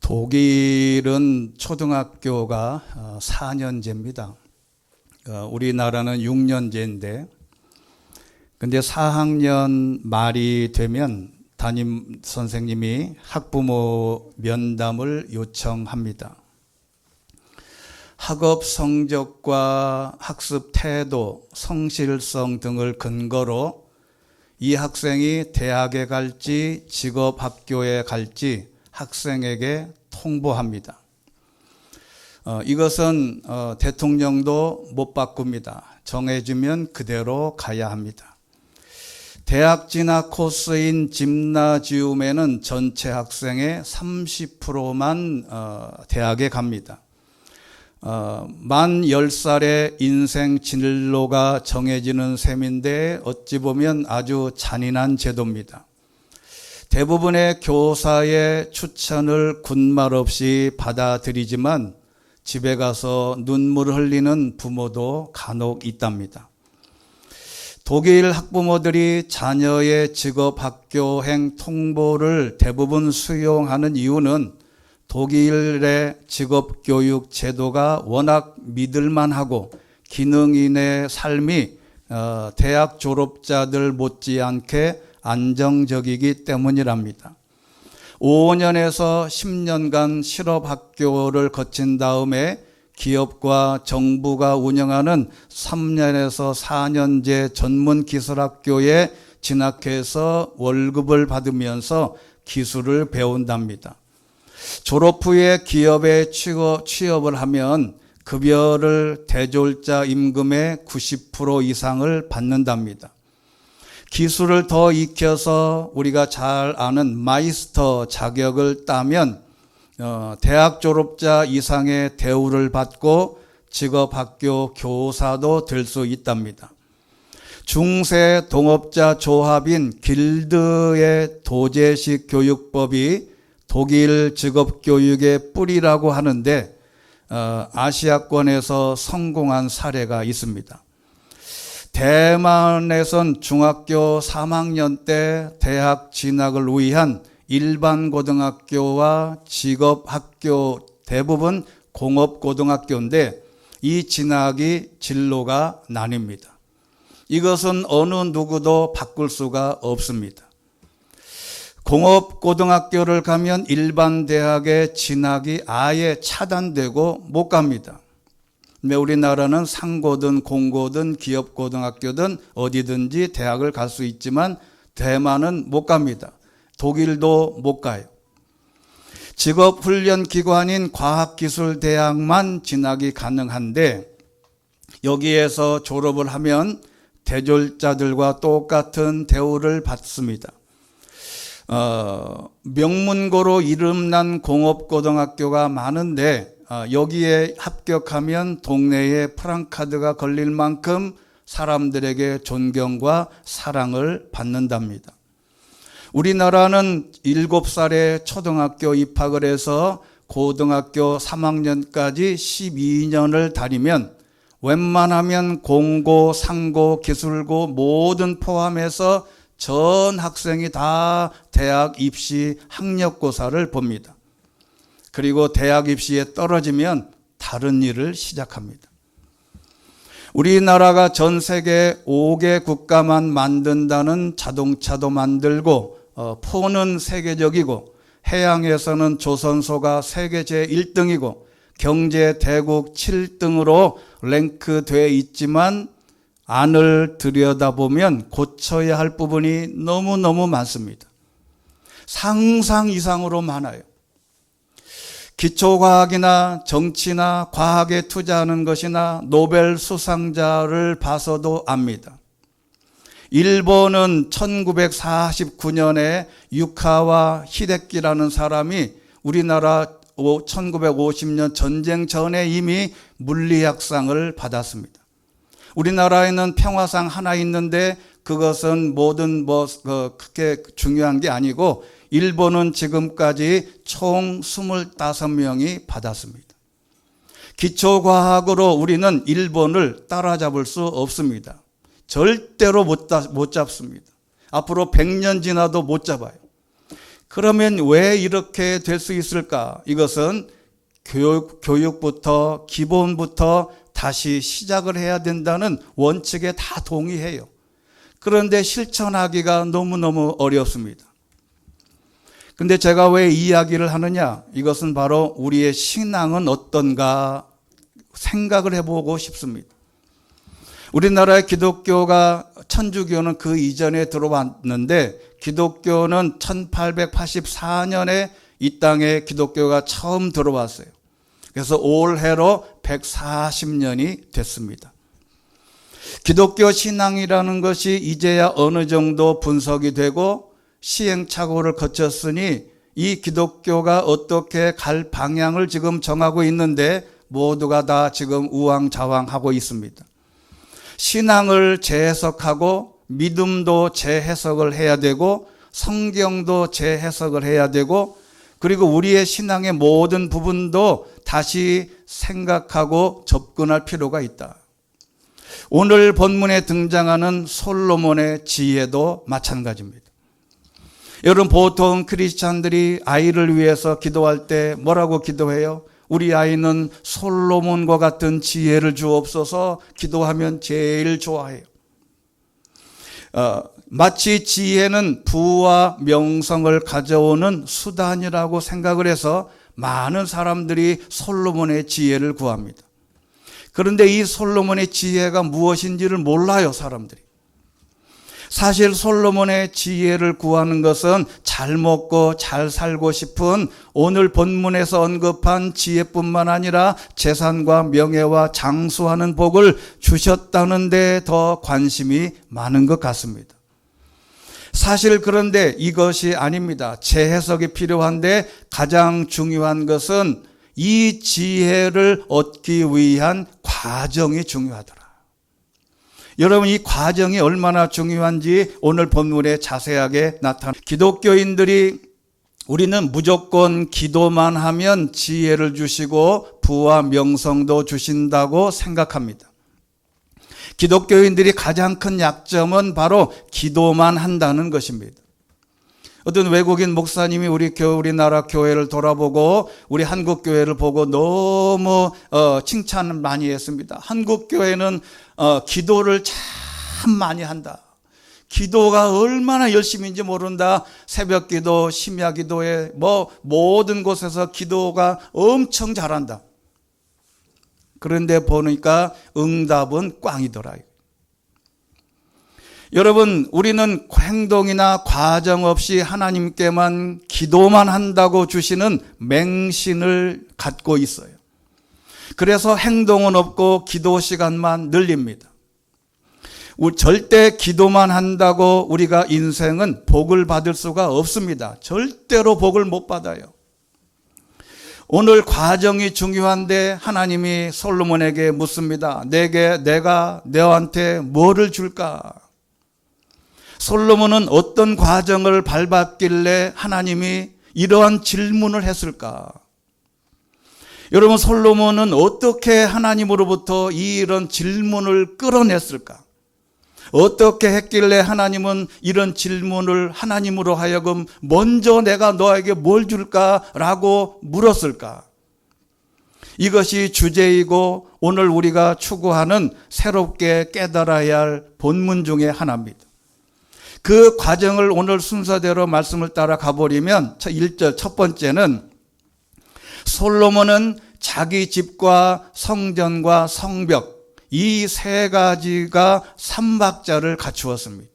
독일은 초등학교가 4년제입니다. 우리나라는 6년제인데, 근데 4학년 말이 되면 담임 선생님이 학부모 면담을 요청합니다. 학업 성적과 학습 태도, 성실성 등을 근거로 이 학생이 대학에 갈지 직업학교에 갈지 학생에게 통보합니다. 이것은 대통령도 못 바꿉니다. 정해주면 그대로 가야 합니다. 대학 진학 코스인 짐나지움에는 전체 학생의 30%만 대학에 갑니다. 만 10살에 인생 진로가 정해지는 셈인데 어찌 보면 아주 잔인한 제도입니다. 대부분의 교사의 추천을 군말 없이 받아들이지만 집에 가서 눈물 흘리는 부모도 간혹 있답니다. 독일 학부모들이 자녀의 직업학교행 통보를 대부분 수용하는 이유는 독일의 직업교육 제도가 워낙 믿을만하고 기능인의 삶이 대학 졸업자들 못지않게 안정적이기 때문이랍니다. 5년에서 10년간 실업학교를 거친 다음에 기업과 정부가 운영하는 3년에서 4년제 전문기술학교에 진학해서 월급을 받으면서 기술을 배운답니다. 졸업 후에 기업에 취업을 하면 급여를 대졸자 임금의 90% 이상을 받는답니다. 기술을 더 익혀서 우리가 잘 아는 마이스터 자격을 따면 대학 졸업자 이상의 대우를 받고 직업학교 교사도 될 수 있답니다. 중세 동업자 조합인 길드의 도제식 교육법이 독일 직업교육의 뿌리라고 하는데 아시아권에서 성공한 사례가 있습니다. 대만에선 중학교 3학년 때 대학 진학을 위한 일반 고등학교와 직업학교 대부분 공업고등학교인데 이 진학이 진로가 나뉩니다. 이것은 어느 누구도 바꿀 수가 없습니다. 공업고등학교를 가면 일반 대학의 진학이 아예 차단되고 못 갑니다. 우리나라는 상고든 공고든 기업고등학교든 어디든지 대학을 갈 수 있지만 대만은 못 갑니다. 독일도 못 가요. 직업훈련기관인 과학기술대학만 진학이 가능한데 여기에서 졸업을 하면 대졸자들과 똑같은 대우를 받습니다. 명문고로 이름난 공업고등학교가 많은데 여기에 합격하면 동네에 프랑카드가 걸릴 만큼 사람들에게 존경과 사랑을 받는답니다. 우리나라는 7살에 초등학교 입학을 해서 고등학교 3학년까지 12년을 다니면 웬만하면 공고, 상고, 기술고 모든 포함해서 전 학생이 다 대학 입시 학력고사를 봅니다. 그리고 대학 입시에 떨어지면 다른 일을 시작합니다. 우리나라가 전 세계 5개 국가만 만든다는 자동차도 만들고 폰은 세계적이고 해양에서는 조선소가 세계 제1등이고 경제 대국 7등으로 랭크되어 있지만 안을 들여다보면 고쳐야 할 부분이 너무너무 많습니다. 상상 이상으로 많아요. 기초과학이나 정치나 과학에 투자하는 것이나 노벨 수상자를 봐서도 압니다. 일본은 1949년에 유카와 히데키라는 사람이 우리나라 1950년 전쟁 전에 이미 물리학상을 받았습니다. 우리나라에는 평화상 하나 있는데 그것은 모든 그렇게 중요한 게 아니고 일본은 지금까지 총 25명이 받았습니다. 기초과학으로 우리는 일본을 따라잡을 수 없습니다. 절대로 못 잡습니다. 앞으로 100년 지나도 못 잡아요. 그러면 왜 이렇게 될 수 있을까? 이것은 교육부터, 기본부터 다시 시작을 해야 된다는 원칙에 다 동의해요. 그런데 실천하기가 너무너무 어렵습니다. 근데 제가 왜 이 이야기를 하느냐? 이것은 바로 우리의 신앙은 어떤가 생각을 해보고 싶습니다. 우리나라의 기독교가, 천주교는 그 이전에 들어왔는데 기독교는 1884년에 이 땅에 기독교가 처음 들어왔어요. 그래서 올해로 140년이 됐습니다. 기독교 신앙이라는 것이 이제야 어느 정도 분석이 되고 시행착오를 거쳤으니 이 기독교가 어떻게 갈 방향을 지금 정하고 있는데 모두가 다 지금 우왕좌왕하고 있습니다. 신앙을 재해석하고 믿음도 재해석을 해야 되고 성경도 재해석을 해야 되고 그리고 우리의 신앙의 모든 부분도 다시 생각하고 접근할 필요가 있다. 오늘 본문에 등장하는 솔로몬의 지혜도 마찬가지입니다. 여러분, 보통 크리스찬들이 아이를 위해서 기도할 때 뭐라고 기도해요? 우리 아이는 솔로몬과 같은 지혜를 주옵소서 기도하면 제일 좋아해요. 마치 지혜는 부와 명성을 가져오는 수단이라고 생각을 해서 많은 사람들이 솔로몬의 지혜를 구합니다. 그런데 이 솔로몬의 지혜가 무엇인지를 몰라요, 사람들이. 사실 솔로몬의 지혜를 구하는 것은 잘 먹고 잘 살고 싶은 오늘 본문에서 언급한 지혜뿐만 아니라 재산과 명예와 장수하는 복을 주셨다는 데 더 관심이 많은 것 같습니다. 사실 그런데 이것이 아닙니다. 재해석이 필요한데 가장 중요한 것은 이 지혜를 얻기 위한 과정이 중요하더라. 여러분, 이 과정이 얼마나 중요한지 오늘 본문에 자세하게 나타납니다. 기독교인들이 우리는 무조건 기도만 하면 지혜를 주시고 부와 명성도 주신다고 생각합니다. 기독교인들이 가장 큰 약점은 바로 기도만 한다는 것입니다. 어떤 외국인 목사님이 우리나라 교회를 돌아보고 우리 한국 교회를 보고 너무 칭찬을 많이 했습니다. 한국 교회는 기도를 참 많이 한다. 기도가 얼마나 열심인지 모른다. 새벽 기도, 심야 기도에 모든 곳에서 기도가 엄청 잘한다. 그런데 보니까 응답은 꽝이더라. 여러분, 우리는 행동이나 과정 없이 하나님께만 기도만 한다고 주시는 맹신을 갖고 있어요. 그래서 행동은 없고 기도 시간만 늘립니다. 절대 기도만 한다고 우리가 인생은 복을 받을 수가 없습니다. 절대로 복을 못 받아요. 오늘 과정이 중요한데 하나님이 솔로몬에게 묻습니다. 내가 너한테 뭐를 줄까? 솔로몬은 어떤 과정을 밟았길래 하나님이 이러한 질문을 했을까? 여러분, 솔로몬은 어떻게 하나님으로부터 이런 질문을 끌어냈을까? 어떻게 했길래 하나님은 이런 질문을 하나님으로 하여금 먼저 내가 너에게 뭘 줄까라고 물었을까? 이것이 주제이고 오늘 우리가 추구하는 새롭게 깨달아야 할 본문 중에 하나입니다. 그 과정을 오늘 순서대로 말씀을 따라 가버리면 1절 첫 번째는 솔로몬은 자기 집과 성전과 성벽 이 세 가지가 삼박자를 갖추었습니다.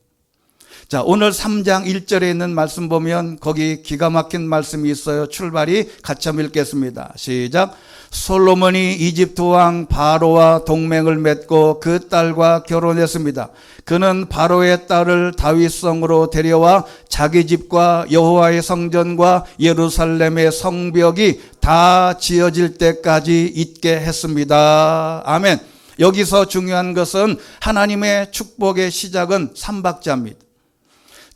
자, 오늘 3장 1절에 있는 말씀 보면 거기 기가 막힌 말씀이 있어요. 출발이 같이 한번 읽겠습니다. 시작. 솔로몬이 이집트 왕 바로와 동맹을 맺고 그 딸과 결혼했습니다. 그는 바로의 딸을 다윗성으로 데려와 자기 집과 여호와의 성전과 예루살렘의 성벽이 다 지어질 때까지 있게 했습니다. 아멘. 여기서 중요한 것은 하나님의 축복의 시작은 삼박자입니다.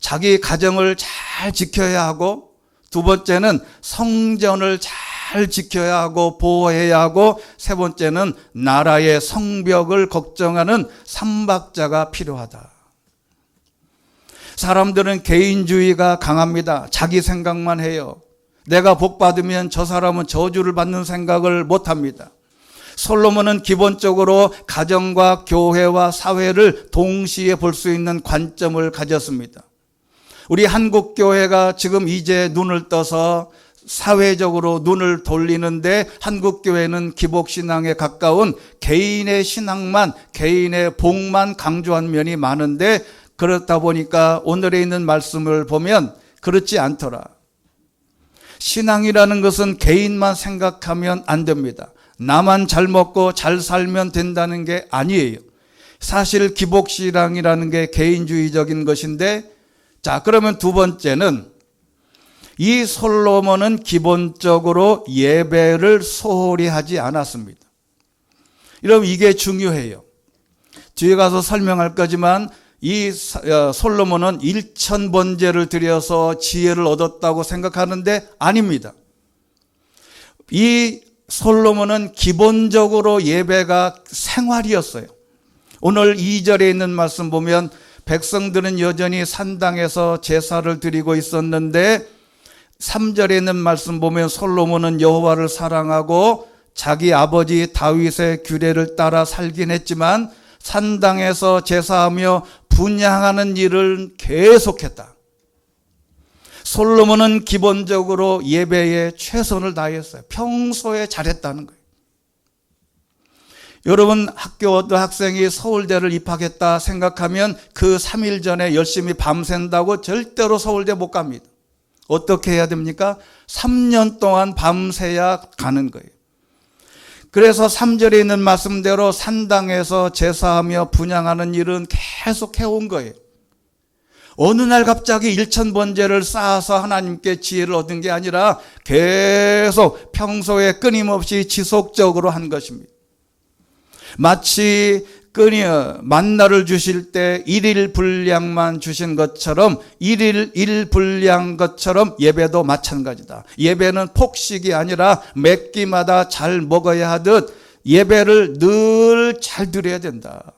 자기 가정을 잘 지켜야 하고, 두 번째는 성전을 잘 지켜야 하고 보호해야 하고, 세 번째는 나라의 성벽을 걱정하는 삼박자가 필요하다. 사람들은 개인주의가 강합니다. 자기 생각만 해요. 내가 복 받으면 저 사람은 저주를 받는 생각을 못 합니다. 솔로몬은 기본적으로 가정과 교회와 사회를 동시에 볼 수 있는 관점을 가졌습니다. 우리 한국 교회가 지금 이제 눈을 떠서 사회적으로 눈을 돌리는데, 한국 교회는 기복신앙에 가까운 개인의 신앙만, 개인의 복만 강조한 면이 많은데, 그렇다 보니까 오늘에 있는 말씀을 보면 그렇지 않더라. 신앙이라는 것은 개인만 생각하면 안 됩니다. 나만 잘 먹고 잘 살면 된다는 게 아니에요. 사실 기복신앙이라는 게 개인주의적인 것인데, 자, 그러면 두 번째는, 이 솔로몬은 기본적으로 예배를 소홀히 하지 않았습니다. 여러분, 이게 중요해요. 뒤에 가서 설명할 거지만 이 솔로몬은 1000번제를 드려서 지혜를 얻었다고 생각하는데 아닙니다. 이 솔로몬은 기본적으로 예배가 생활이었어요. 오늘 2절에 있는 말씀 보면 백성들은 여전히 산당에서 제사를 드리고 있었는데, 3절에 있는 말씀 보면 솔로몬은 여호와를 사랑하고 자기 아버지 다윗의 규례를 따라 살긴 했지만 산당에서 제사하며 분향하는 일을 계속했다. 솔로몬은 기본적으로 예배에 최선을 다했어요. 평소에 잘했다는 거예요. 여러분, 학교 어떤 학생이 서울대를 입학했다 생각하면 그 3일 전에 열심히 밤샌다고 절대로 서울대 못 갑니다. 어떻게 해야 됩니까? 3년 동안 밤새야 가는 거예요. 그래서 3절에 있는 말씀대로 산당에서 제사하며 분향하는 일은 계속 해온 거예요. 어느 날 갑자기 1000번제를 쌓아서 하나님께 지혜를 얻은 게 아니라 계속 평소에 끊임없이 지속적으로 한 것입니다. 마치 만나를 주실 때 1일 분량만 주신 것처럼, 1일 1분량 것처럼 예배도 마찬가지다. 예배는 폭식이 아니라 몇 끼마다 잘 먹어야 하듯 예배를 늘 잘 드려야 된다.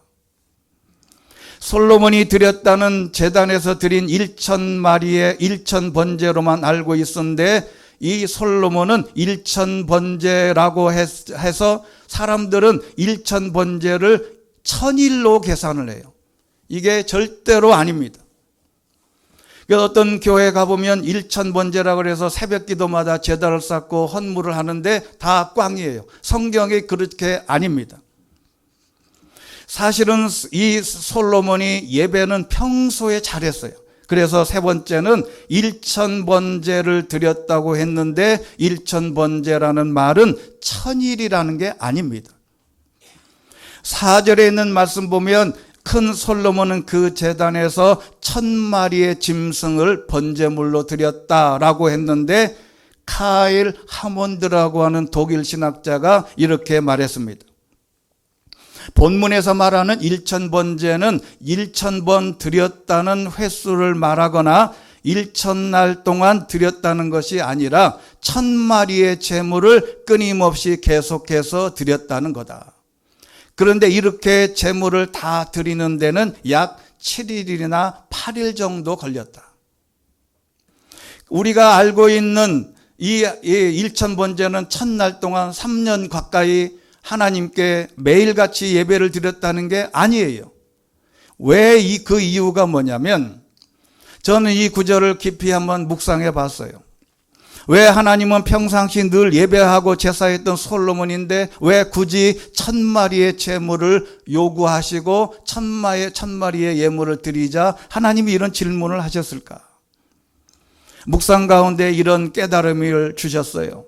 솔로몬이 드렸다는 제단에서 드린 1000마리의 1000번제로만 알고 있었는데, 이 솔로몬은 1000번제라고 해서 사람들은 1000번제를 1000일로 계산을 해요. 이게 절대로 아닙니다. 어떤 교회 가보면 1000번제라고 해서 새벽 기도마다 제단을 쌓고 헌물을 하는데 다 꽝이에요. 성경이 그렇게 아닙니다. 사실은 이 솔로몬이 예배는 평소에 잘했어요. 그래서 세 번째는 1000번제를 드렸다고 했는데 1000번제라는 말은 1000일이라는 게 아닙니다. 4절에 있는 말씀 보면 큰 솔로몬은 그 제단에서 1000마리의 짐승을 번제물로 드렸다라고 했는데, 카일 하몬드라고 하는 독일 신학자가 이렇게 말했습니다. 본문에서 말하는 1000번제는 1000번 드렸다는 횟수를 말하거나 1000날 동안 드렸다는 것이 아니라 1000마리의 제물을 끊임없이 계속해서 드렸다는 거다. 그런데 이렇게 제물을 다 드리는 데는 약 7일이나 8일 정도 걸렸다. 우리가 알고 있는 이 1000번제는 1000날 동안 3년 가까이 하나님께 매일같이 예배를 드렸다는 게 아니에요. 왜 그 이유가 뭐냐면, 저는 이 구절을 깊이 한번 묵상해 봤어요. 왜 하나님은 평상시 늘 예배하고 제사했던 솔로몬인데 왜 굳이 1000마리의 제물을 요구하시고 1000마리의 예물을 드리자 하나님이 이런 질문을 하셨을까? 묵상 가운데 이런 깨달음을 주셨어요.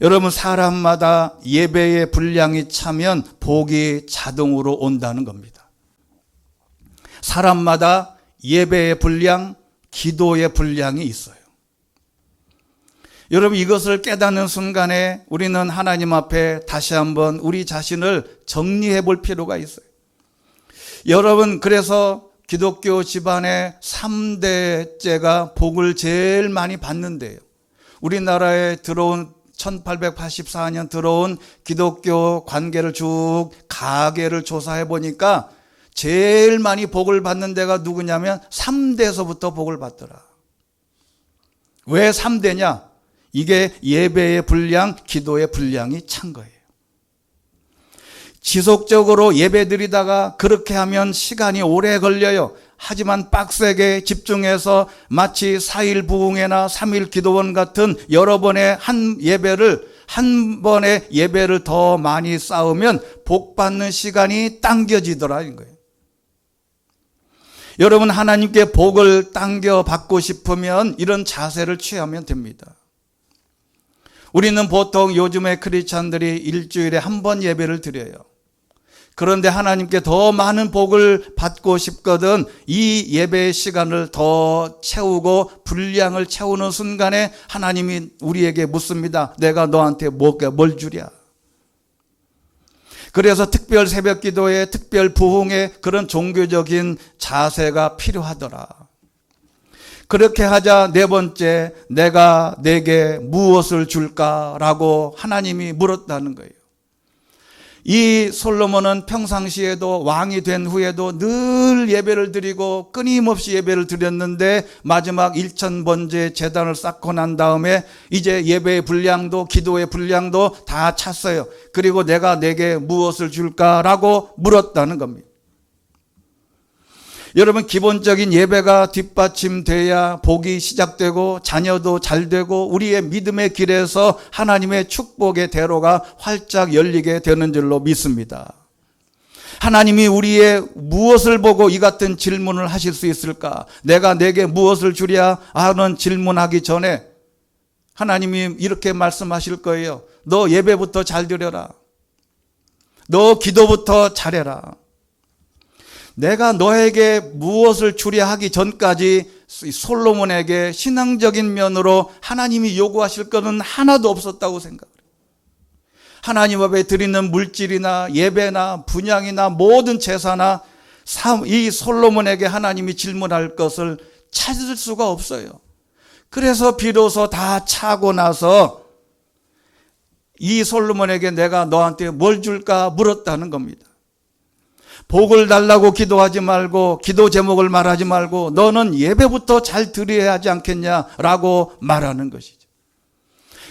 여러분, 사람마다 예배의 분량이 차면 복이 자동으로 온다는 겁니다. 사람마다 예배의 분량, 기도의 분량이 있어요. 여러분, 이것을 깨닫는 순간에 우리는 하나님 앞에 다시 한번 우리 자신을 정리해 볼 필요가 있어요. 여러분, 그래서 기독교 집안의 3대째가 복을 제일 많이 받는데요. 우리나라에 들어온 1884년 들어온 기독교 관계를 쭉 가계를 조사해 보니까 제일 많이 복을 받는 데가 누구냐면 3대에서부터 복을 받더라. 왜 3대냐? 이게 예배의 분량, 기도의 분량이 찬 거예요. 지속적으로 예배 드리다가 그렇게 하면 시간이 오래 걸려요. 하지만 빡세게 집중해서 마치 4일 부흥회나 3일 기도원 같은 여러 번의 한 번의 예배를 더 많이 쌓으면 복 받는 시간이 당겨지더라는 거예요. 여러분, 하나님께 복을 당겨 받고 싶으면 이런 자세를 취하면 됩니다. 우리는 보통 요즘의 크리스찬들이 일주일에 한 번 예배를 드려요. 그런데 하나님께 더 많은 복을 받고 싶거든 이 예배의 시간을 더 채우고 분량을 채우는 순간에 하나님이 우리에게 묻습니다. 내가 너한테 뭘 주랴? 그래서 특별 새벽 기도에 특별 부흥에 그런 종교적인 자세가 필요하더라. 그렇게 하자 네 번째, 내가 내게 무엇을 줄까라고 하나님이 물었다는 거예요. 이 솔로몬은 평상시에도 왕이 된 후에도 늘 예배를 드리고 끊임없이 예배를 드렸는데 마지막 1000번째 제단을 쌓고 난 다음에 이제 예배의 분량도 기도의 분량도 다 찼어요. 그리고 내가 내게 무엇을 줄까라고 물었다는 겁니다. 여러분, 기본적인 예배가 뒷받침돼야 복이 시작되고 자녀도 잘 되고 우리의 믿음의 길에서 하나님의 축복의 대로가 활짝 열리게 되는 줄로 믿습니다. 하나님이 우리의 무엇을 보고 이 같은 질문을 하실 수 있을까? 내가 내게 무엇을 주랴 하는 질문하기 전에 하나님이 이렇게 말씀하실 거예요. 너 예배부터 잘 드려라. 너 기도부터 잘해라. 내가 너에게 무엇을 주랴 하기 전까지 솔로몬에게 신앙적인 면으로 하나님이 요구하실 것은 하나도 없었다고 생각해요. 하나님 앞에 드리는 물질이나 예배나 분양이나 모든 제사나 이 솔로몬에게 하나님이 질문할 것을 찾을 수가 없어요. 그래서 비로소 다 차고 나서 이 솔로몬에게 내가 너한테 뭘 줄까 물었다는 겁니다. 복을 달라고 기도하지 말고 기도 제목을 말하지 말고 너는 예배부터 잘 드려야 하지 않겠냐라고 말하는 것이죠.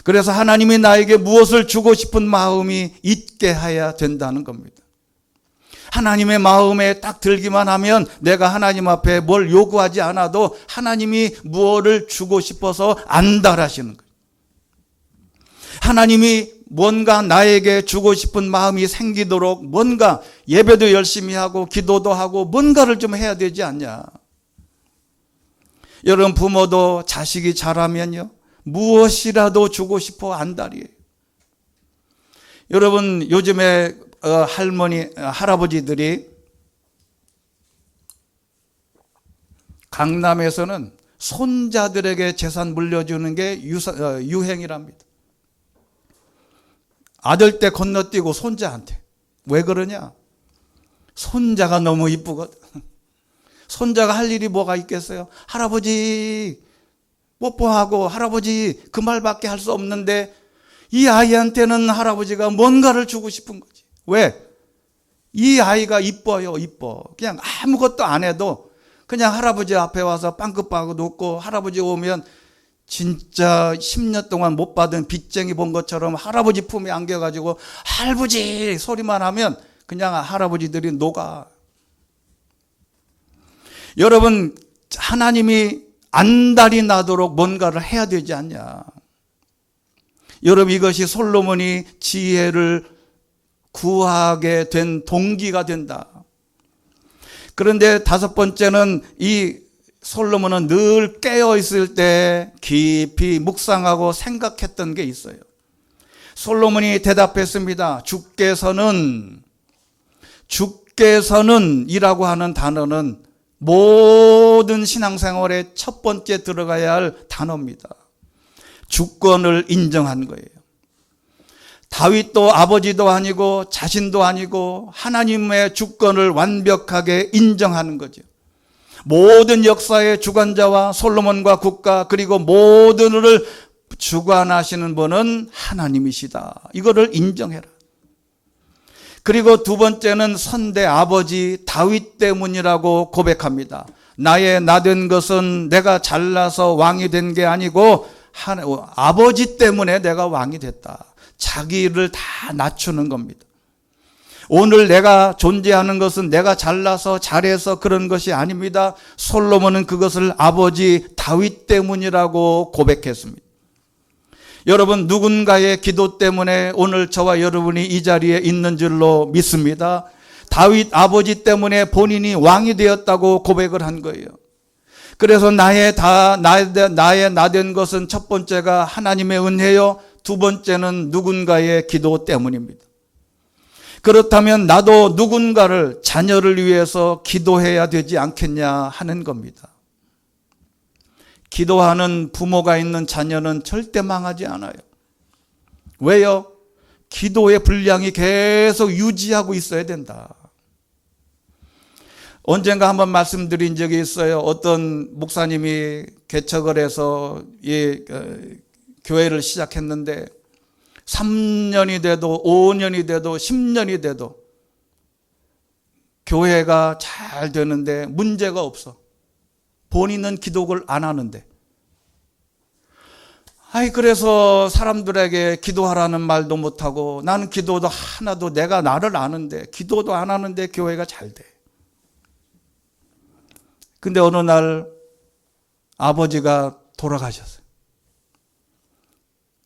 그래서 하나님이 나에게 무엇을 주고 싶은 마음이 있게 해야 된다는 겁니다. 하나님의 마음에 딱 들기만 하면 내가 하나님 앞에 뭘 요구하지 않아도 하나님이 무엇을 주고 싶어서 안달하시는 거예요. 하나님이 뭔가 나에게 주고 싶은 마음이 생기도록 뭔가 예배도 열심히 하고 기도도 하고 뭔가를 좀 해야 되지 않냐. 여러분, 부모도 자식이 자라면요 무엇이라도 주고 싶어 안달이에요. 여러분, 요즘에 할아버지들이 강남에서는 손자들에게 재산 물려주는 게 유행이랍니다. 아들 때 건너뛰고 손자한테. 왜 그러냐? 손자가 너무 이쁘거든. 손자가 할 일이 뭐가 있겠어요? 할아버지 뽀뽀하고 할아버지 그 말밖에 할 수 없는데 이 아이한테는 할아버지가 뭔가를 주고 싶은 거지. 왜? 이 아이가 이뻐요, 이뻐. 그냥 아무것도 안 해도 그냥 할아버지 앞에 와서 빵긋빵긋 웃고 할아버지 오면 진짜 10년 동안 못 받은 빚쟁이 본 것처럼 할아버지 품에 안겨가지고 할아버지 소리만 하면 그냥 할아버지들이 녹아. 여러분, 하나님이 안달이 나도록 뭔가를 해야 되지 않냐. 여러분, 이것이 솔로몬이 지혜를 구하게 된 동기가 된다. 그런데 다섯 번째는 이 솔로몬은 늘 깨어있을 때 깊이 묵상하고 생각했던 게 있어요. 솔로몬이 대답했습니다. 주께서는 이라고 하는 단어는 모든 신앙생활의 첫 번째 들어가야 할 단어입니다. 주권을 인정한 거예요. 다윗도 아버지도 아니고 자신도 아니고 하나님의 주권을 완벽하게 인정하는 거죠. 모든 역사의 주관자와 솔로몬과 국가 그리고 모든을 주관하시는 분은 하나님이시다. 이거를 인정해라. 그리고 두 번째는 선대 아버지 다윗 때문이라고 고백합니다. 나의 나된 것은 내가 잘나서 왕이 된 게 아니고 아버지 때문에 내가 왕이 됐다. 자기를 다 낮추는 겁니다. 오늘 내가 존재하는 것은 내가 잘나서 잘해서 그런 것이 아닙니다. 솔로몬은 그것을 아버지 다윗 때문이라고 고백했습니다. 여러분, 누군가의 기도 때문에 오늘 저와 여러분이 이 자리에 있는 줄로 믿습니다. 다윗 아버지 때문에 본인이 왕이 되었다고 고백을 한 거예요. 그래서 나의 나된 것은 첫 번째가 하나님의 은혜요, 두 번째는 누군가의 기도 때문입니다. 그렇다면 나도 누군가를, 자녀를 위해서 기도해야 되지 않겠냐 하는 겁니다. 기도하는 부모가 있는 자녀는 절대 망하지 않아요. 왜요? 기도의 분량이 계속 유지하고 있어야 된다. 언젠가 한번 말씀드린 적이 있어요. 어떤 목사님이 개척을 해서 교회를 시작했는데 3년이 돼도 5년이 돼도 10년이 돼도 교회가 잘 되는데 문제가 없어. 본인은 기도를 안 하는데. 그래서 사람들에게 기도하라는 말도 못하고 나는 기도도 하나도, 내가 나를 아는데 기도도 안 하는데 교회가 잘 돼. 근데 어느 날 아버지가 돌아가셨어요.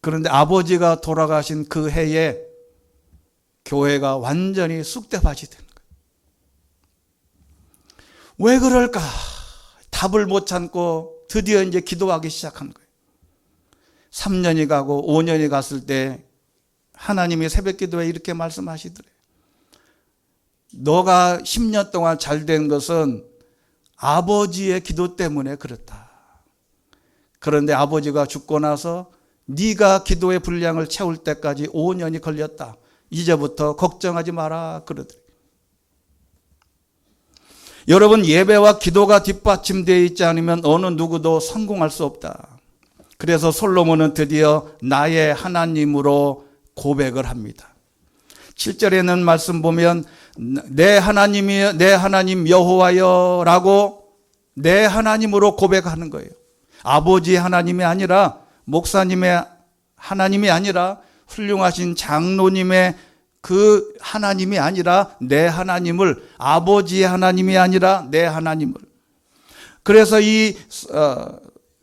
그런데 아버지가 돌아가신 그 해에 교회가 완전히 쑥대밭이 된 거예요. 왜 그럴까? 답을 못 찾고 드디어 이제 기도하기 시작한 거예요. 3년이 가고 5년이 갔을 때 하나님이 새벽기도에 이렇게 말씀하시더래요. 너가 10년 동안 잘 된 것은 아버지의 기도 때문에 그렇다. 그런데 아버지가 죽고 나서 네가 기도의 분량을 채울 때까지 5년이 걸렸다. 이제부터 걱정하지 마라 그러더래요. 여러분, 예배와 기도가 뒷받침되어 있지 않으면 어느 누구도 성공할 수 없다. 그래서 솔로몬은 드디어 나의 하나님으로 고백을 합니다. 7절에는 말씀 보면 내 하나님 여호와여 라고 내 하나님으로 고백하는 거예요. 아버지 하나님이 아니라, 목사님의 하나님이 아니라, 훌륭하신 장로님의 그 하나님이 아니라 내 하나님을, 아버지의 하나님이 아니라 내 하나님을. 그래서 이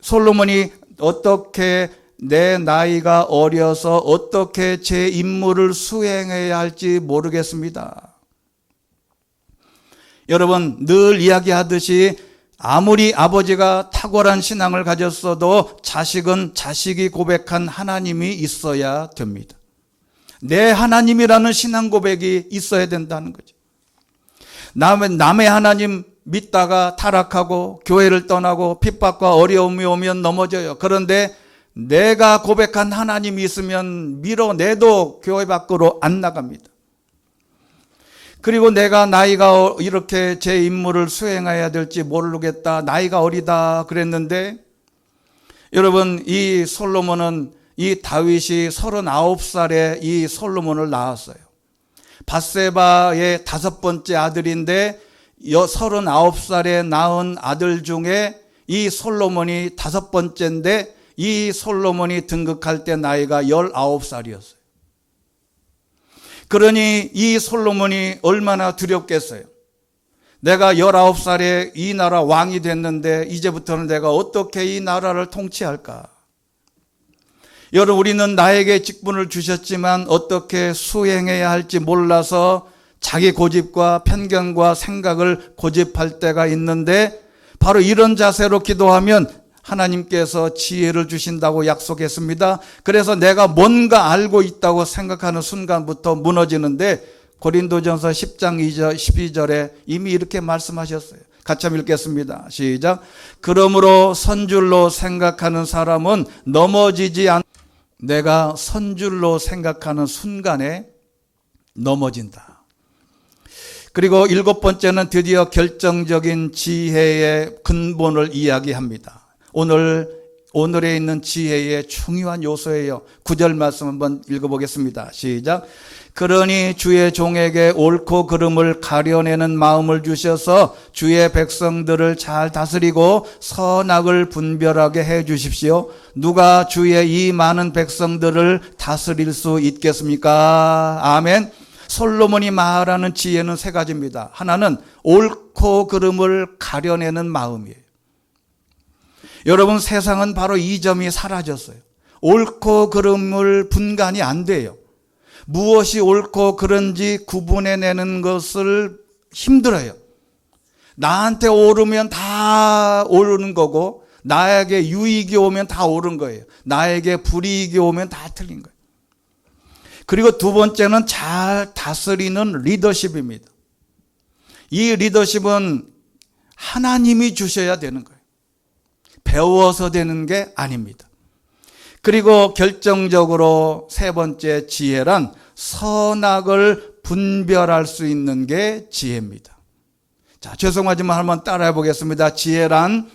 솔로몬이 어떻게 내 나이가 어려서 어떻게 제 임무를 수행해야 할지 모르겠습니다. 여러분, 늘 이야기하듯이 아무리 아버지가 탁월한 신앙을 가졌어도 자식은 자식이 고백한 하나님이 있어야 됩니다. 내 하나님이라는 신앙 고백이 있어야 된다는 거죠. 남의 하나님 믿다가 타락하고 교회를 떠나고 핍박과 어려움이 오면 넘어져요. 그런데 내가 고백한 하나님이 있으면 밀어내도 교회 밖으로 안 나갑니다. 그리고 내가 나이가 이렇게 제 임무를 수행해야 될지 모르겠다, 나이가 어리다 그랬는데, 여러분, 이 솔로몬은, 이 다윗이 39살에 이 솔로몬을 낳았어요. 밧세바의 5번째 아들인데 39살에 낳은 아들 중에 이 솔로몬이 5번째인데 이 솔로몬이 등극할 때 나이가 19살이었어요. 그러니 이 솔로몬이 얼마나 두렵겠어요. 내가 19살에 이 나라 왕이 됐는데 이제부터는 내가 어떻게 이 나라를 통치할까? 여러분, 우리는 나에게 직분을 주셨지만 어떻게 수행해야 할지 몰라서 자기 고집과 편견과 생각을 고집할 때가 있는데, 바로 이런 자세로 기도하면 하나님께서 지혜를 주신다고 약속했습니다. 그래서 내가 뭔가 알고 있다고 생각하는 순간부터 무너지는데, 고린도전서 10장 12절에 이미 이렇게 말씀하셨어요. 같이 한번 읽겠습니다. 시작. 그러므로 선줄로 생각하는 사람은 넘어지지 않. 내가 선줄로 생각하는 순간에 넘어진다. 그리고 7번째는 드디어 결정적인 지혜의 근본을 이야기합니다. 오늘 오늘에 있는 지혜의 중요한 요소예요. 9절 말씀 한번 읽어보겠습니다. 시작. 그러니 주의 종에게 옳고 그름을 가려내는 마음을 주셔서 주의 백성들을 잘 다스리고 선악을 분별하게 해 주십시오. 누가 주의 이 많은 백성들을 다스릴 수 있겠습니까? 아멘. 솔로몬이 말하는 지혜는 세 가지입니다. 하나는 옳고 그름을 가려내는 마음이에요. 여러분, 세상은 바로 이 점이 사라졌어요. 옳고 그름을 분간이 안 돼요. 무엇이 옳고 그른지 구분해내는 것을 힘들어요. 나한테 오르면 다 오르는 거고, 나에게 유익이 오면 다 옳은 거예요. 나에게 불이익이 오면 다 틀린 거예요. 그리고 두 번째는 잘 다스리는 리더십입니다. 이 리더십은 하나님이 주셔야 되는 거예요. 배워서 되는 게 아닙니다. 그리고 결정적으로 세 번째 지혜란 선악을 분별할 수 있는 게 지혜입니다. 자, 죄송하지만 한번 따라해 보겠습니다. 지혜란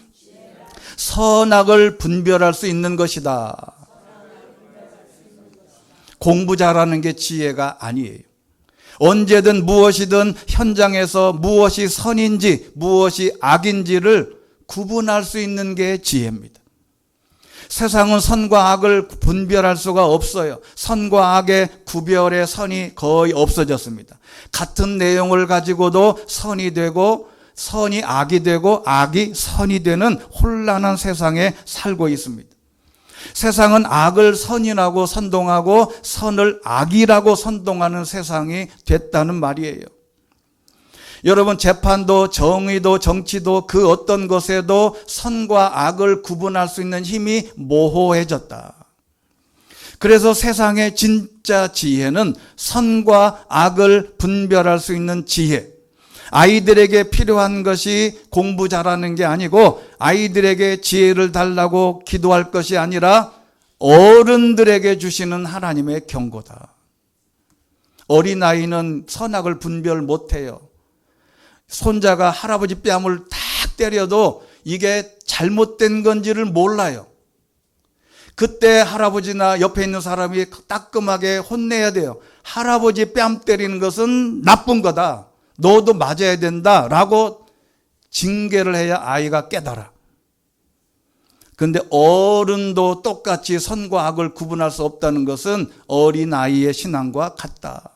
선악을 분별할 수 있는 것이다. 공부 잘하는 게 지혜가 아니에요. 언제든 무엇이든 현장에서 무엇이 선인지 무엇이 악인지를 구분할 수 있는 게 지혜입니다. 세상은 선과 악을 분별할 수가 없어요. 선과 악의 구별의 선이 거의 없어졌습니다. 같은 내용을 가지고도 선이 되고 선이 악이 되고 악이 선이 되는 혼란한 세상에 살고 있습니다. 세상은 악을 선이라고 선동하고 선을 악이라고 선동하는 세상이 됐다는 말이에요. 여러분, 재판도 정의도 정치도 그 어떤 것에도 선과 악을 구분할 수 있는 힘이 모호해졌다. 그래서 세상의 진짜 지혜는 선과 악을 분별할 수 있는 지혜. 아이들에게 필요한 것이 공부 잘하는 게 아니고 아이들에게 지혜를 달라고 기도할 것이 아니라 어른들에게 주시는 하나님의 경고다. 어린아이는 선악을 분별 못해요. 손자가 할아버지 뺨을 탁 때려도 이게 잘못된 건지를 몰라요. 그때 할아버지나 옆에 있는 사람이 따끔하게 혼내야 돼요. 할아버지 뺨 때리는 것은 나쁜 거다. 너도 맞아야 된다. 라고 징계를 해야 아이가 깨달아. 그런데 어른도 똑같이 선과 악을 구분할 수 없다는 것은 어린아이의 신앙과 같다.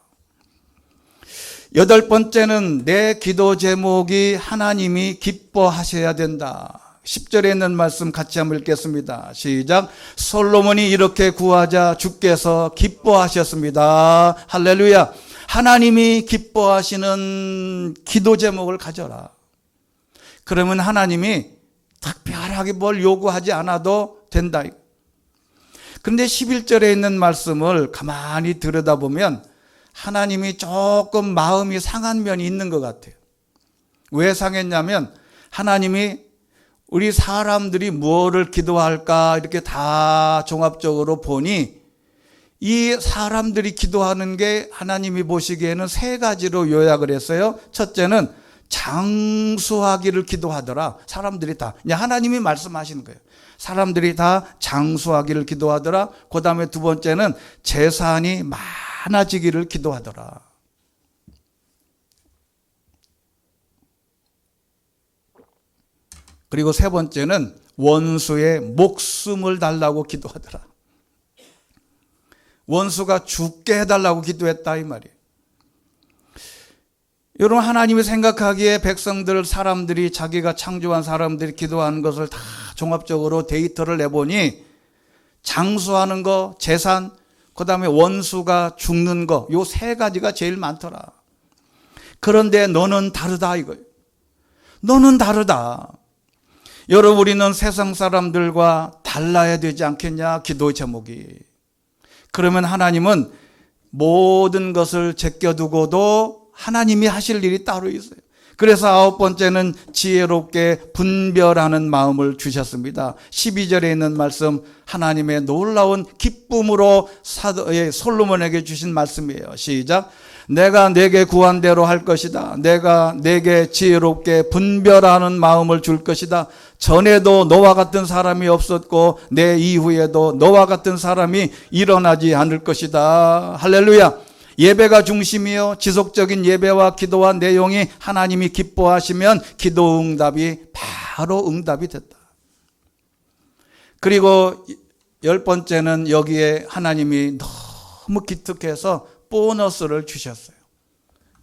8번째는 내 기도 제목이 하나님이 기뻐하셔야 된다. 10절에 있는 말씀 같이 한번 읽겠습니다. 시작. 솔로몬이 이렇게 구하자 주께서 기뻐하셨습니다. 할렐루야. 하나님이 기뻐하시는 기도 제목을 가져라. 그러면 하나님이 특별하게 뭘 요구하지 않아도 된다. 그런데 11절에 있는 말씀을 가만히 들여다보면 하나님이 조금 마음이 상한 면이 있는 것 같아요. 왜 상했냐면 하나님이 우리 사람들이 무엇을 기도할까 이렇게 다 종합적으로 보니 이 사람들이 기도하는 게 하나님이 보시기에는 3가지로 요약을 했어요. 첫째는 장수하기를 기도하더라. 사람들이 다. 하나님이 말씀하시는 거예요. 사람들이 다 장수하기를 기도하더라. 그 다음에 두 번째는 재산이 많아지기를 기도하더라. 그리고 세 번째는 원수의 목숨을 달라고 기도하더라. 원수가 죽게 해달라고 기도했다 이 말이에요. 여러분, 하나님이 생각하기에 백성들, 사람들이, 자기가 창조한 사람들이 기도하는 것을 다 종합적으로 데이터를 내보니 장수하는 거, 재산, 그 다음에 원수가 죽는 거, 요 3가지가 제일 많더라. 그런데 너는 다르다 이거예요. 너는 다르다. 여러분, 우리는 세상 사람들과 달라야 되지 않겠냐, 기도의 제목이. 그러면 하나님은 모든 것을 제껴두고도 하나님이 하실 일이 따로 있어요. 그래서 9번째는 지혜롭게 분별하는 마음을 주셨습니다. 12절에 있는 말씀, 하나님의 놀라운 기쁨으로 솔로몬에게 주신 말씀이에요. 시작. 내가 내게 구한 대로 할 것이다. 내가 내게 지혜롭게 분별하는 마음을 줄 것이다. 전에도 너와 같은 사람이 없었고 내 이후에도 너와 같은 사람이 일어나지 않을 것이다. 할렐루야. 예배가 중심이요, 지속적인 예배와 기도와 내용이 하나님이 기뻐하시면 기도 응답이 바로 응답이 됐다. 그리고 10번째는 여기에 하나님이 너무 기특해서 보너스를 주셨어요.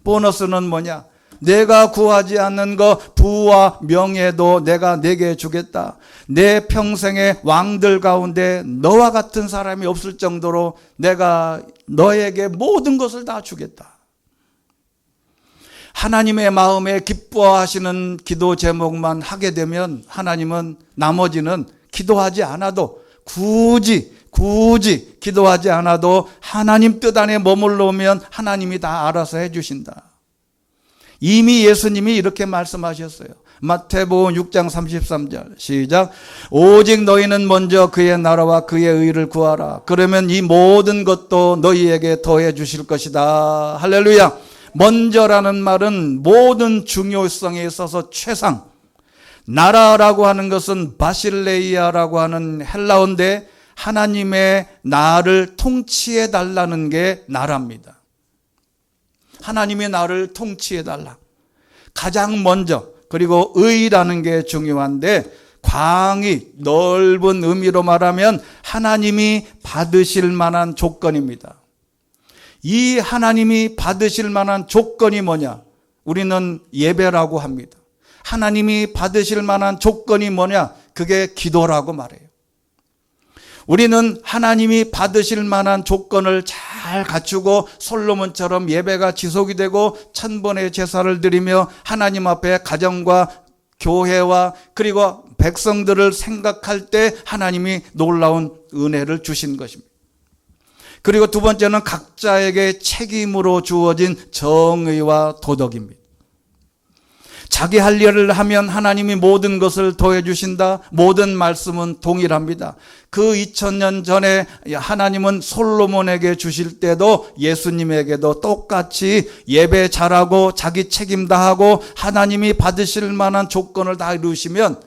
보너스는 뭐냐? 내가 구하지 않는 거 부와 명예도 내가 내게 주겠다. 내 평생의 왕들 가운데 너와 같은 사람이 없을 정도로 내가 너에게 모든 것을 다 주겠다. 하나님의 마음에 기뻐하시는 기도 제목만 하게 되면 하나님은 나머지는 기도하지 않아도 굳이 기도하지 않아도 하나님 뜻 안에 머물러오면 하나님이 다 알아서 해주신다. 이미 예수님이 이렇게 말씀하셨어요. 마태복음 6장 33절 시작. 오직 너희는 먼저 그의 나라와 그의 의를 구하라. 그러면 이 모든 것도 너희에게 더해 주실 것이다. 할렐루야. 먼저라는 말은 모든 중요성에 있어서 최상. 나라라고 하는 것은 바실레이아라고 하는 헬라어인데 하나님의 나를 통치해 달라는 게 나라입니다. 하나님의 나를 통치해 달라. 가장 먼저. 그리고 의라는 게 중요한데 광이 넓은 의미로 말하면 하나님이 받으실 만한 조건입니다. 이 하나님이 받으실 만한 조건이 뭐냐? 우리는 예배라고 합니다. 하나님이 받으실 만한 조건이 뭐냐? 그게 기도라고 말해요. 우리는 하나님이 받으실 만한 조건을 잘 갖추고 솔로몬처럼 예배가 지속이 되고 1000번의 제사를 드리며 하나님 앞에 가정과 교회와 그리고 백성들을 생각할 때 하나님이 놀라운 은혜를 주신 것입니다. 그리고 두 번째는 각자에게 책임으로 주어진 정의와 도덕입니다. 자기 할 일을 하면 하나님이 모든 것을 더해 주신다. 모든 말씀은 동일합니다. 그 2000년 전에 하나님은 솔로몬에게 주실 때도 예수님에게도 똑같이 예배 잘하고 자기 책임 다하고 하나님이 받으실 만한 조건을 다 이루시면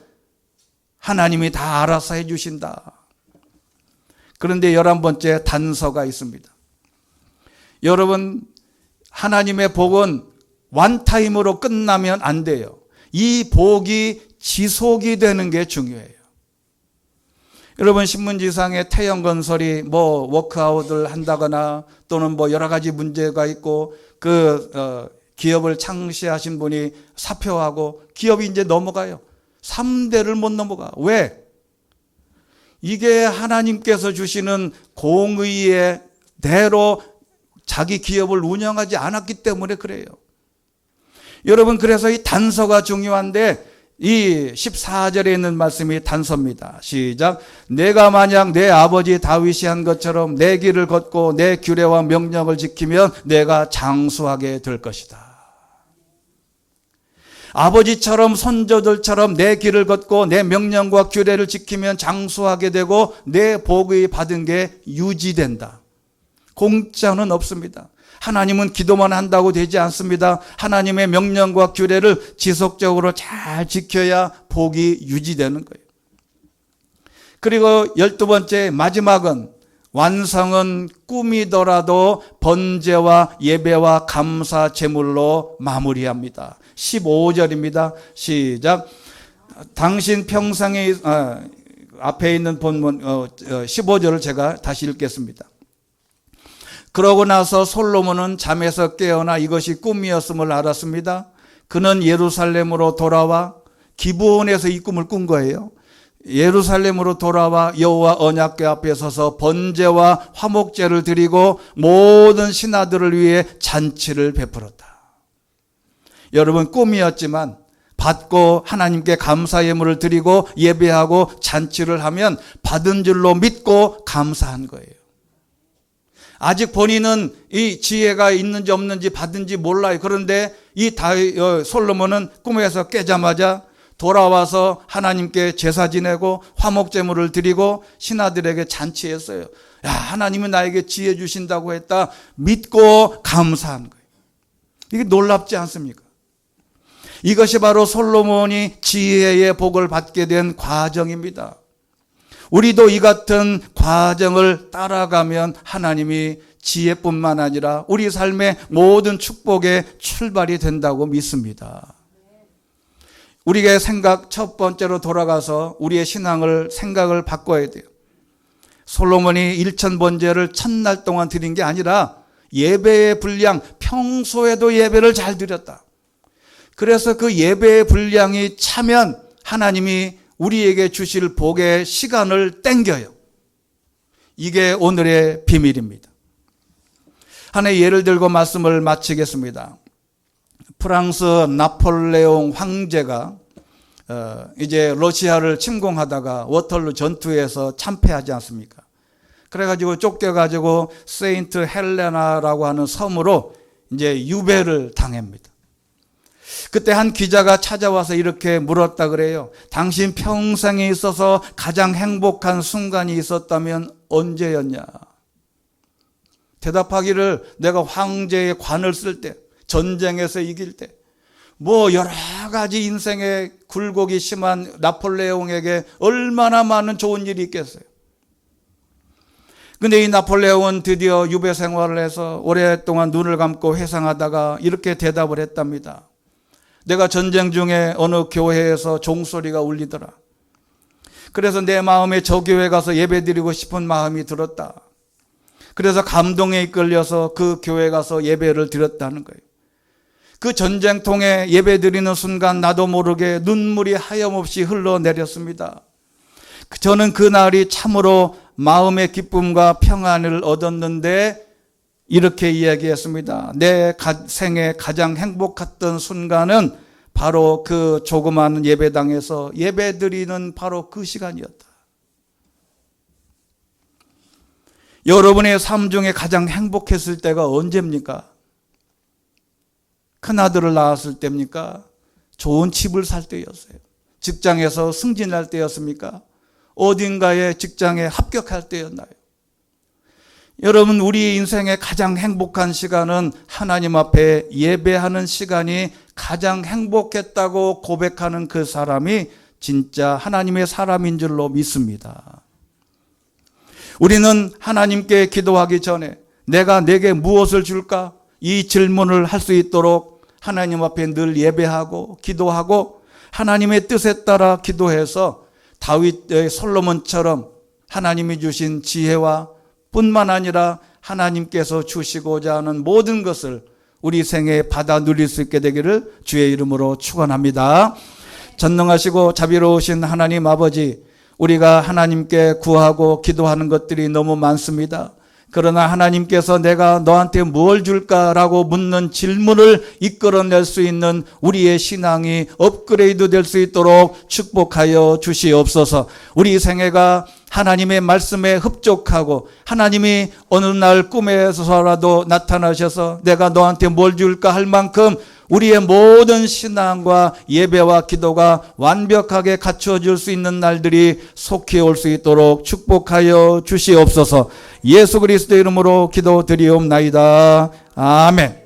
하나님이 다 알아서 해 주신다. 그런데 11번째 단서가 있습니다. 여러분, 하나님의 복은 원타임으로 끝나면 안 돼요. 이 복이 지속이 되는 게 중요해요. 여러분, 신문지상에 태영건설이 워크아웃을 한다거나 또는 여러 가지 문제가 있고 기업을 창시하신 분이 사표하고 기업이 이제 넘어가요. 3대를 못 넘어가. 왜? 이게 하나님께서 주시는 공의의 대로 자기 기업을 운영하지 않았기 때문에 그래요. 여러분, 그래서 이 단서가 중요한데 이 14절에 있는 말씀이 단서입니다. 시작. 내가 만약 내 아버지 다윗이 한 것처럼 내 길을 걷고 내 규례와 명령을 지키면 내가 장수하게 될 것이다. 아버지처럼 손자들처럼 내 길을 걷고 내 명령과 규례를 지키면 장수하게 되고 내 복이 받은 게 유지된다. 공짜는 없습니다. 하나님은 기도만 한다고 되지 않습니다. 하나님의 명령과 규례를 지속적으로 잘 지켜야 복이 유지되는 거예요. 그리고 12번째 마지막은 완성은 꿈이더라도 번제와 예배와 감사 제물로 마무리합니다. 15절입니다. 시작. 당신 평생에 앞에 있는 본문 15절을 제가 다시 읽겠습니다. 그러고 나서 솔로몬은 잠에서 깨어나 이것이 꿈이었음을 알았습니다. 그는 예루살렘으로 돌아와 기브온에서 이 꿈을 꾼 거예요. 예루살렘으로 돌아와 여호와 언약궤 앞에 서서 번제와 화목제를 드리고 모든 신하들을 위해 잔치를 베풀었다. 여러분, 꿈이었지만 받고 하나님께 감사 예물을 드리고 예배하고 잔치를 하면 받은 줄로 믿고 감사한 거예요. 아직 본인은 이 지혜가 있는지 없는지 받은지 몰라요. 그런데 이 솔로몬은 꿈에서 깨자마자 돌아와서 하나님께 제사 지내고 화목제물을 드리고 신하들에게 잔치했어요. 야, 하나님이 나에게 지혜 주신다고 했다. 믿고 감사한 거예요. 이게 놀랍지 않습니까? 이것이 바로 솔로몬이 지혜의 복을 받게 된 과정입니다. 우리도 이 같은 과정을 따라가면 하나님이 지혜뿐만 아니라 우리 삶의 모든 축복의 출발이 된다고 믿습니다. 우리의 생각 첫 번째로 돌아가서 우리의 생각을 바꿔야 돼요. 솔로몬이 일천번제를 첫날 동안 드린 게 아니라 예배의 분량, 평소에도 예배를 잘 드렸다. 그래서 그 예배의 분량이 차면 하나님이 우리에게 주실 복의 시간을 땡겨요. 이게 오늘의 비밀입니다. 하나의 예를 들고 말씀을 마치겠습니다. 프랑스 나폴레옹 황제가 이제 러시아를 침공하다가 워털루 전투에서 참패하지 않습니까? 그래가지고 쫓겨가지고 세인트 헬레나라고 하는 섬으로 이제 유배를 당합니다. 그때 한 기자가 찾아와서 이렇게 물었다 그래요. 당신 평생에 있어서 가장 행복한 순간이 있었다면 언제였냐? 대답하기를 내가 황제의 관을 쓸 때, 전쟁에서 이길 때, 뭐 여러 가지 인생의 굴곡이 심한 나폴레옹에게 얼마나 많은 좋은 일이 있겠어요. 근데 이 나폴레옹은 드디어 유배 생활을 해서 오랫동안 눈을 감고 회상하다가 이렇게 대답을 했답니다. 내가 전쟁 중에 어느 교회에서 종소리가 울리더라. 그래서 내 마음에 저 교회 가서 예배드리고 싶은 마음이 들었다. 그래서 감동에 이끌려서 그 교회 가서 예배를 드렸다는 거예요. 그 전쟁통에 예배드리는 순간 나도 모르게 눈물이 하염없이 흘러내렸습니다. 저는 그날이 참으로 마음의 기쁨과 평안을 얻었는데 이렇게 이야기했습니다. 내 생에 가장 행복했던 순간은 바로 그 조그마한 예배당에서 예배드리는 바로 그 시간이었다. 여러분의 삶 중에 가장 행복했을 때가 언제입니까? 큰아들을 낳았을 때입니까? 좋은 집을 살 때였어요. 직장에서 승진할 때였습니까? 어딘가에 직장에 합격할 때였나요? 여러분, 우리 인생의 가장 행복한 시간은 하나님 앞에 예배하는 시간이 가장 행복했다고 고백하는 그 사람이 진짜 하나님의 사람인 줄로 믿습니다. 우리는 하나님께 기도하기 전에 내가 내게 무엇을 줄까? 이 질문을 할 수 있도록 하나님 앞에 늘 예배하고 기도하고 하나님의 뜻에 따라 기도해서 다윗의 솔로몬처럼 하나님이 주신 지혜와 뿐만 아니라 하나님께서 주시고자 하는 모든 것을 우리 생에 받아 누릴 수 있게 되기를 주의 이름으로 축원합니다. 전능하시고 자비로우신 하나님 아버지, 우리가 하나님께 구하고 기도하는 것들이 너무 많습니다. 그러나 하나님께서 내가 너한테 뭘 줄까라고 묻는 질문을 이끌어낼 수 있는 우리의 신앙이 업그레이드 될 수 있도록 축복하여 주시옵소서. 우리 생애가 하나님의 말씀에 흡족하고 하나님이 어느 날 꿈에서라도 나타나셔서 내가 너한테 뭘 줄까 할 만큼 우리의 모든 신앙과 예배와 기도가 완벽하게 갖추어질 수 있는 날들이 속히 올 수 있도록 축복하여 주시옵소서. 예수 그리스도의 이름으로 기도드리옵나이다. 아멘.